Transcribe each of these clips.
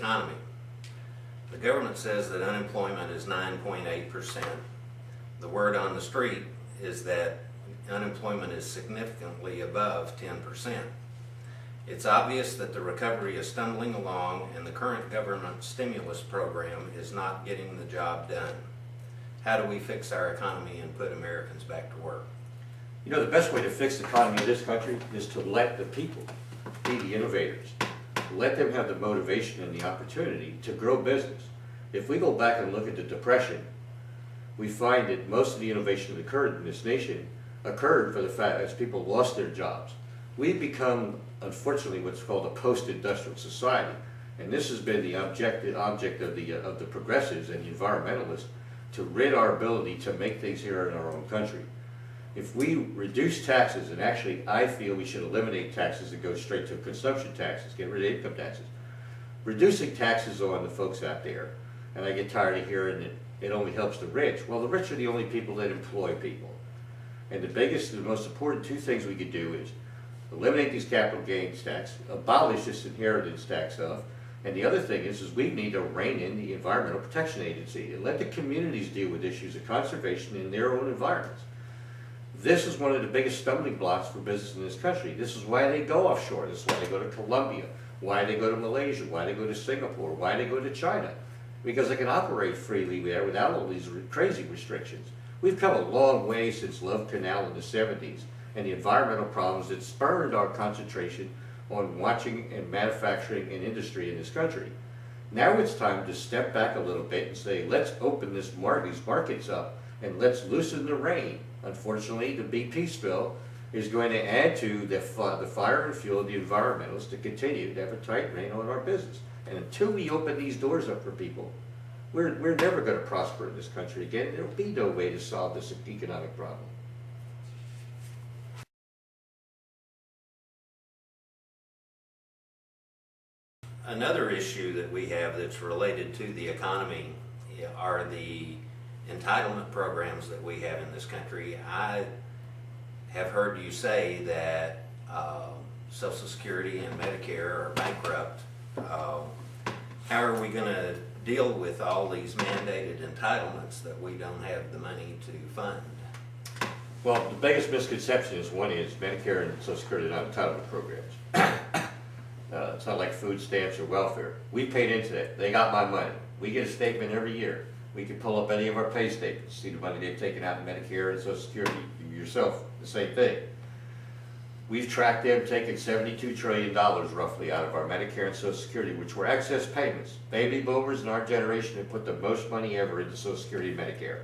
economy. The government says that unemployment is 9.8%. The word on the street is that unemployment is significantly above 10%. It's obvious that the recovery is stumbling along and the current government stimulus program is not getting the job done. How do we fix our economy and put Americans back to work? You know, the best way to fix the economy of this country is to let the people be the innovators. Let them have the motivation and the opportunity to grow business. If we go back and look at the Depression, we find that most of the innovation that occurred in this nation occurred for the fact as people lost their jobs. We've become, unfortunately, what's called a post-industrial society, and this has been the object of the progressives and the environmentalists to rid our ability to make things here in our own country. If we reduce taxes, and actually I feel we should eliminate taxes and go straight to consumption taxes, get rid of income taxes. Reducing taxes on the folks out there, and I get tired of hearing that it only helps the rich. Well, the rich are the only people that employ people. And the biggest, the most important two things we could do is eliminate these capital gains tax, abolish this inheritance tax stuff, and the other thing is we need to rein in the Environmental Protection Agency and let the communities deal with issues of conservation in their own environments. This is one of the biggest stumbling blocks for business in this country. This is why they go offshore. This is why they go to Colombia, why they go to Malaysia, why they go to Singapore, why they go to China. Because they can operate freely there without all these crazy restrictions. We've come a long way since Love Canal in the 70s and the environmental problems that spurred our concentration on watching and manufacturing and industry in this country. Now it's time to step back a little bit and say, let's open these markets up and let's loosen the rein. Unfortunately, the BP spill is going to add to the fire and fuel of the environmentalists to continue to have a tight rein on our business. And until we open these doors up for people, we're never going to prosper in this country again. There will be no way to solve this economic problem. Another issue that we have that's related to the economy are the entitlement programs that we have in this country. I have heard you say that Social Security and Medicare are bankrupt. How are we going to deal with all these mandated entitlements that we don't have the money to fund? Well, the biggest misconception is Medicare and Social Security are not entitlement programs. It's not like food stamps or welfare. We paid into that. They got my money. We get a statement every year. We can pull up any of our pay statements, see the money they've taken out in Medicare and Social Security. Yourself, the same thing. We've tracked them taking $72 trillion roughly out of our Medicare and Social Security, which were excess payments. Baby boomers in our generation have put the most money ever into Social Security and Medicare.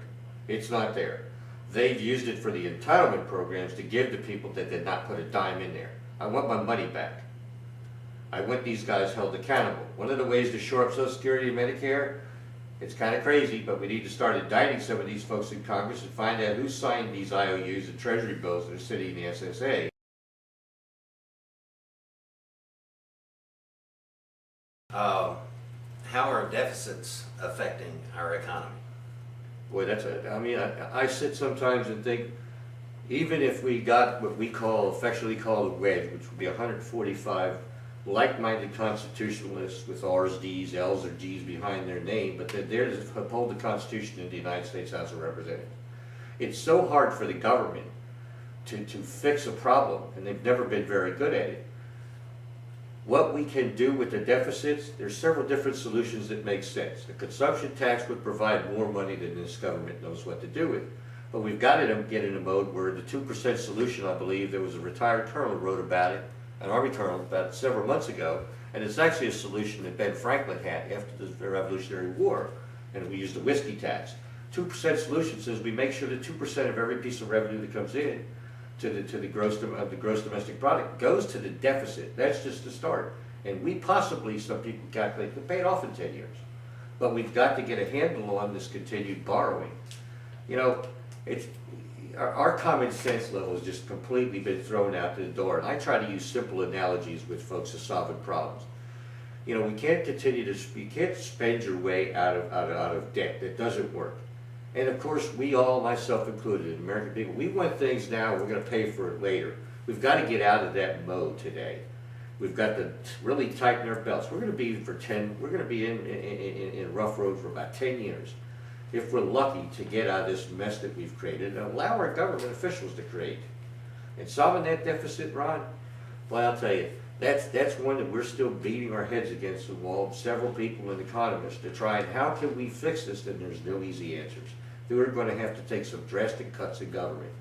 It's not there. They've used it for the entitlement programs to give to people that did not put a dime in there. I want my money back. I want these guys held accountable. One of the ways to shore up Social Security and Medicare, it's kind of crazy, but we need to start indicting some of these folks in Congress and find out who signed these IOUs and Treasury bills that are sitting in the SSA. How are deficits affecting our economy? Boy, I sit sometimes and think, even if we got what we affectionately call a wedge, which would be 145 like-minded constitutionalists with R's, D's, L's, or G's behind their name, but they're there to uphold the Constitution in the United States House of Representatives. It's so hard for the government to fix a problem, and they've never been very good at it. What we can do with the deficits, there's several different solutions that make sense. The consumption tax would provide more money than this government knows what to do with. But we've got to get in a mode where the 2% solution, I believe, there was a retired colonel who wrote about it, an Army colonel, about several months ago, and it's actually a solution that Ben Franklin had after the Revolutionary War, and we used the whiskey tax. 2% solution says we make sure that 2% of every piece of revenue that comes in to the gross domestic product goes to the deficit. That's just the start. And we possibly, some people calculate, could pay it off in 10 years. But we've got to get a handle on this continued borrowing. You know, our common sense level has just completely been thrown out the door. And I try to use simple analogies with folks to solving problems. You know, we can't you can't spend your way out of debt. That doesn't work. And of course, we all, myself included, American people, we want things now, we're going to pay for it later. We've got to get out of that mode today. We've got to really tighten our belts. We're going to be we're going to be in rough road for about 10 years. If we're lucky to get out of this mess that we've created and allow our government officials to create. And solving that deficit, Ron, well, I'll tell you, that's one that we're still beating our heads against the wall, several people and economists, to try and how can we fix this, and there's no easy answers. We're going to have to take some drastic cuts in government.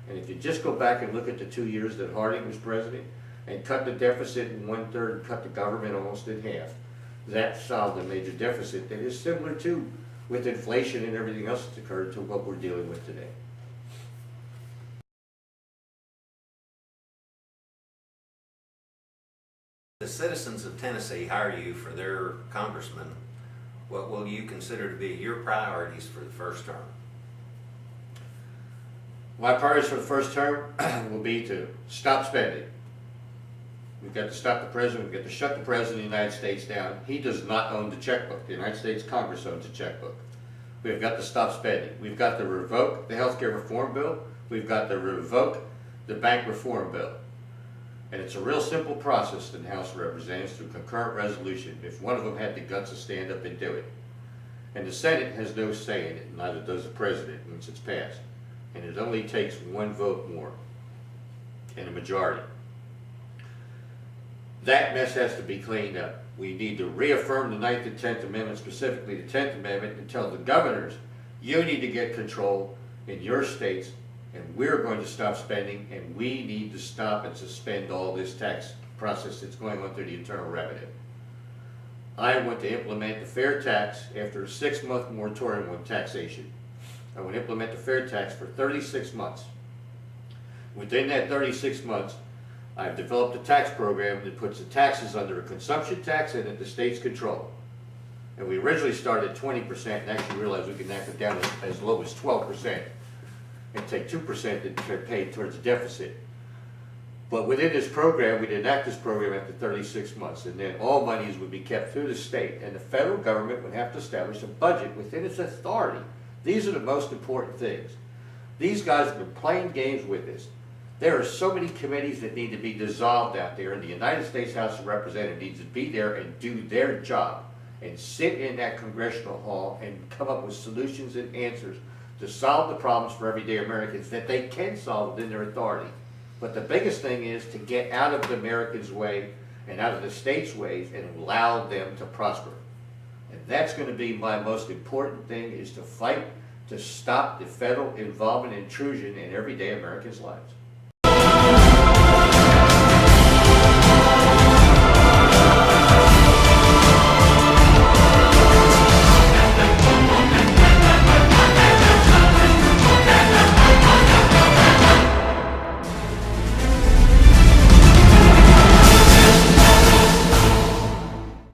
And if you just go back and look at the 2 years that Harding was president, and cut the deficit in 1/3, and cut the government almost in half, that solved a major deficit that is similar to, with inflation and everything else that's occurred, to what we're dealing with today. The citizens of Tennessee hire you for their congressman. What will you consider to be your priorities for the first term? My priorities for the first term will be to stop spending. We've got to stop the president. We've got to shut the president of the United States down. He does not own the checkbook. The United States Congress owns the checkbook. We've got to stop spending. We've got to revoke the health care reform bill. We've got to revoke the bank reform bill. And it's a real simple process in the House of Representatives through concurrent resolution if one of them had the guts to stand up and do it. And the Senate has no say in it, neither does the president once it's passed. And it only takes one vote more and a majority. That mess has to be cleaned up. We need to reaffirm the 9th and 10th Amendment, specifically the 10th Amendment, and tell the governors, you need to get control in your states, and we're going to stop spending, and we need to stop and suspend all this tax process that's going on through the Internal Revenue. I want to implement the fair tax after a 6-month moratorium on taxation. I want to implement the fair tax for 36 months. Within that 36 months, I've developed a tax program that puts the taxes under a consumption tax and at the state's control. And we originally started at 20% and actually realized we could knock it down as low as 12% and take 2% to pay towards the deficit. But within this program, we'd enact this program after 36 months, and then all monies would be kept through the state, and the federal government would have to establish a budget within its authority. These are the most important things. These guys have been playing games with this. There are so many committees that need to be dissolved out there, and the United States House of Representatives needs to be there and do their job and sit in that congressional hall and come up with solutions and answers to solve the problems for everyday Americans that they can solve within their authority. But the biggest thing is to get out of the Americans' way and out of the states' ways and allow them to prosper. And that's going to be my most important thing, is to fight to stop the federal involvement and intrusion in everyday Americans' lives.